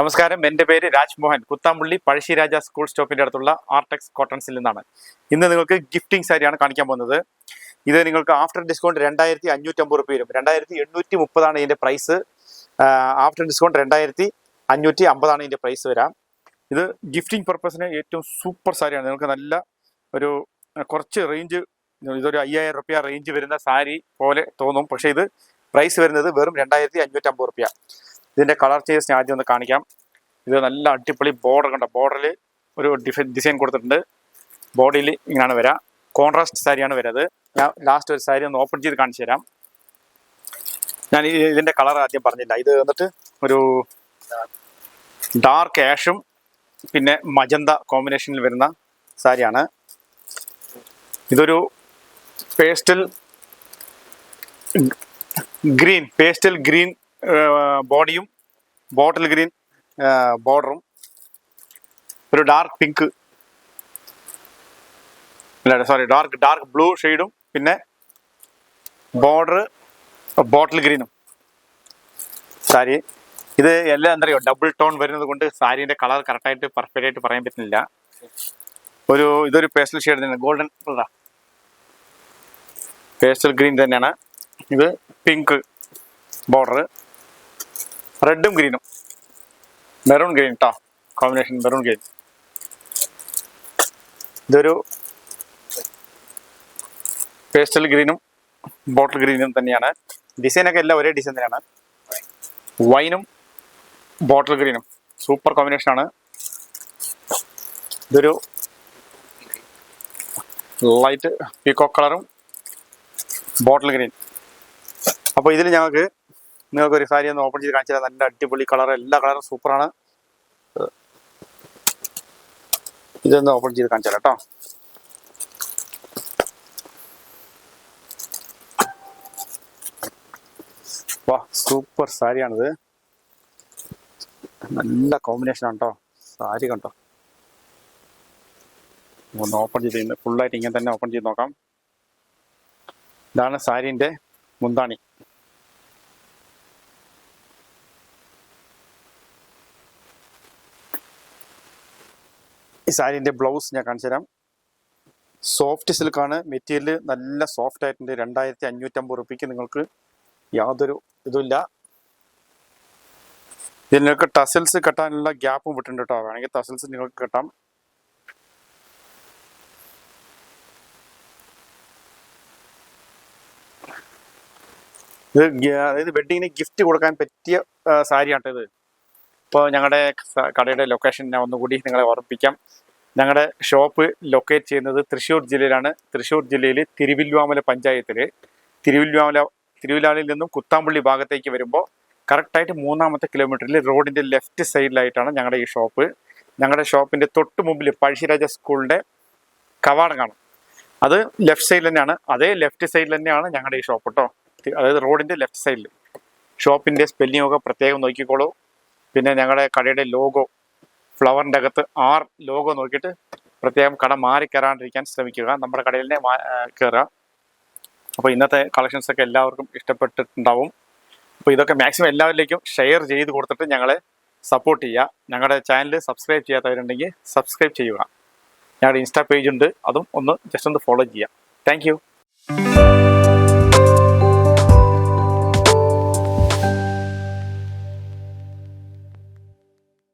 നമസ്കാരം, എൻ്റെ പേര് രാജ്മോഹൻ. കുത്താമ്പുള്ളി പഴശ്ശിരാജ സ്കൂൾ സ്റ്റോപ്പിൻ്റെ അടുത്തുള്ള ആർടെക്സ് കോട്ടൺസിൽ നിന്നാണ്. ഇന്ന് നിങ്ങൾക്ക് ഗിഫ്റ്റിംഗ് സാരിയാണ് കാണിക്കാൻ പോകുന്നത്. ഇത് നിങ്ങൾക്ക് ആഫ്റ്റർ ഡിസ്കൗണ്ട് 2550 രൂപ വരും. 2830 ഇതിൻ്റെ പ്രൈസ്. ആഫ്റ്റർ ഡിസ്കൗണ്ട് 2550 ഇതിൻ്റെ പ്രൈസ് വരാം. ഇത് ഗിഫ്റ്റിംഗ് പർപ്പസിന് ഏറ്റവും സൂപ്പർ സാരിയാണ്. നിങ്ങൾക്ക് നല്ല ഒരു കുറച്ച് റേഞ്ച്, ഇതൊരു 5000 രൂപ റേഞ്ച് വരുന്ന സാരി പോലെ തോന്നും. പക്ഷേ ഇത് പ്രൈസ് വരുന്നത് വെറും 2550 രൂപ. ഇതിൻ്റെ കളർ ചേഞ്ച് ഞാൻ ആദ്യം ഒന്ന് കാണിക്കാം. ഇത് നല്ല അടിപൊളി ബോർഡർ കണ്ട, ബോർഡറിൽ ഒരു ഡിസൈൻ കൊടുത്തിട്ടുണ്ട്. ബോഡിയിൽ ഇങ്ങനെയാണ് വരിക. കോൺട്രാസ്റ്റ് സാരിയാണ് വരുന്നത്. ഞാൻ ലാസ്റ്റ് ഒരു സാരി ഒന്ന് ഓപ്പൺ ചെയ്ത് കാണിച്ചു തരാം. ഞാൻ ഇതിൻ്റെ കളർ ആദ്യം പറഞ്ഞില്ല. ഇത് വന്നിട്ട് ഒരു ഡാർക്ക് ആഷും പിന്നെ മജന്ത കോമ്പിനേഷനിൽ വരുന്ന സാരിയാണ്. ഇതൊരു പേസ്റ്റൽ ഗ്രീൻ ബോഡിയും ബോട്ടിൽ ഗ്രീൻ ബോർഡറും ഒരു ഡാർക്ക് പിങ്ക് ഡാർക്ക് ബ്ലൂ ഷെയ്ഡും പിന്നെ ബോർഡർ ബോട്ടിൽ ഗ്രീനും സാരി. ഇത് എല്ലാം എന്താ പറയുക, ഡബിൾ ടോൺ വരുന്നത് കൊണ്ട് സാരീൻ്റെ കളർ കറക്റ്റായിട്ട് പെർഫെക്റ്റ് ആയിട്ട് പറയാൻ പറ്റുന്നില്ല. ഇതൊരു പേസ്റ്റൽ ഷെയ്ഡ് തന്നെയാണ്, ഗോൾഡൻ കളറാ, പേസ്റ്റൽ ഗ്രീൻ തന്നെയാണ്. ഇത് പിങ്ക് ബോർഡർ, റെഡും ഗ്രീനും, മെറൂൺ ഗ്രീൻ കേട്ടോ, കോമ്പിനേഷൻ മെറൂൺ ഗ്രീൻ. ഇതൊരു പേസ്റ്റൽ ഗ്രീനും ബോട്ടിൽ ഗ്രീനും തന്നെയാണ്. ഡിസൈനൊക്കെ എല്ലാം ഒരേ ഡിസൈൻ തന്നെയാണ്. വൈനും ബോട്ടിൽ ഗ്രീനും സൂപ്പർ കോമ്പിനേഷനാണ്. ഇതൊരു ലൈറ്റ് പീകോക്ക് കളറും ബോട്ടിൽ ഗ്രീൻ. അപ്പോൾ ഇതിൽ നിങ്ങൾക്കൊരു സാരി ഒന്ന് ഓപ്പൺ ചെയ്ത് കാണിച്ചാൽ നല്ല അടിപൊളി കളർ, എല്ലാ കളറും സൂപ്പറാണ്. ഇതൊന്ന് ഓപ്പൺ ചെയ്ത് കാണിച്ചാൽ കേട്ടോ. വാ, സൂപ്പർ സാരിയാണിത്. നല്ല കോമ്പിനേഷനാണ് കേട്ടോ സാരി. കണ്ടോ, ഒന്ന് ഓപ്പൺ ചെയ്ത് ഫുള്ളായിട്ട് ഇങ്ങനെ തന്നെ ഓപ്പൺ ചെയ്ത് നോക്കാം. ഇതാണ് സാരീൻ്റെ മുന്താണി. ഈ സാരീൻ്റെ ബ്ലൗസ് ഞാൻ കാണിച്ചു തരാം. സോഫ്റ്റ് സിൽക്കാണ് മെറ്റീരിയൽ, നല്ല സോഫ്റ്റ് ആയിട്ടുണ്ട്. 2550 രൂപയ്ക്ക് നിങ്ങൾക്ക് യാതൊരു ഇതുമില്ല. ഇതിൽ നിങ്ങൾക്ക് ടസൽസ് കെട്ടാനുള്ള ഗ്യാപ്പും വിട്ടിട്ടുണ്ട് കേട്ടോ. വേണമെങ്കിൽ ടസൽസ് നിങ്ങൾക്ക് കെട്ടാം. ഇത് വെഡിങ്ങിന് ഗിഫ്റ്റ് കൊടുക്കാൻ പറ്റിയ സാരിയാണ് ഇത്. ഇപ്പോൾ ഞങ്ങളുടെ കടയുടെ ലൊക്കേഷൻ ഞാൻ ഒന്നുകൂടി നിങ്ങളെ ഓർമ്മിപ്പിക്കാം. ഞങ്ങളുടെ ഷോപ്പ് ലൊക്കേറ്റ് ചെയ്യുന്നത് തൃശ്ശൂർ ജില്ലയിലാണ്. തൃശ്ശൂർ ജില്ലയിൽ തിരുവില്വാമല പഞ്ചായത്തിൽ തിരുവില്ലാമലയിൽ നിന്നും കുത്താമ്പുള്ളി ഭാഗത്തേക്ക് വരുമ്പോൾ കറക്റ്റായിട്ട് 3ാമത്തെ കിലോമീറ്ററിൽ റോഡിൻ്റെ ലെഫ്റ്റ് സൈഡിലായിട്ടാണ് ഞങ്ങളുടെ ഈ ഷോപ്പ്. ഞങ്ങളുടെ ഷോപ്പിൻ്റെ തൊട്ട് മുമ്പിൽ പഴശ്ശിരാജ സ്കൂളിൻ്റെ കവാടം കാണും. അത് ലെഫ്റ്റ് സൈഡിൽ തന്നെയാണ്. അതേ ലെഫ്റ്റ് സൈഡിൽ തന്നെയാണ് ഞങ്ങളുടെ ഈ ഷോപ്പ് കേട്ടോ. അതായത് റോഡിൻ്റെ ലെഫ്റ്റ് സൈഡിൽ. ഷോപ്പിൻ്റെ സ്പെല്ലിങ്ങൊക്കെ പ്രത്യേകം നോക്കിക്കോളൂ. പിന്നെ ഞങ്ങളുടെ കടയുടെ ലോഗോ, ഫ്ലവറിൻ്റെ അകത്ത് ലോഗോ നോക്കിയിട്ട് പ്രത്യേകം കട മാറി കയറാണ്ടിരിക്കാൻ ശ്രമിക്കുക. നമ്മുടെ കടയിൽ തന്നെ കയറുക. അപ്പോൾ ഇന്നത്തെ കളക്ഷൻസൊക്കെ എല്ലാവർക്കും ഇഷ്ടപ്പെട്ടിട്ടുണ്ടാവും. അപ്പോൾ ഇതൊക്കെ മാക്സിമം എല്ലാവരിലേക്കും ഷെയർ ചെയ്ത് കൊടുത്തിട്ട് ഞങ്ങളെ സപ്പോർട്ട് ചെയ്യുക. ഞങ്ങളുടെ ചാനൽ സബ്സ്ക്രൈബ് ചെയ്യാത്തവരുണ്ടെങ്കിൽ സബ്സ്ക്രൈബ് ചെയ്യുക. ഞങ്ങളുടെ ഇൻസ്റ്റാ പേജ് ഉണ്ട്, അതും ജസ്റ്റ് ഒന്ന് ഫോളോ ചെയ്യുക. താങ്ക്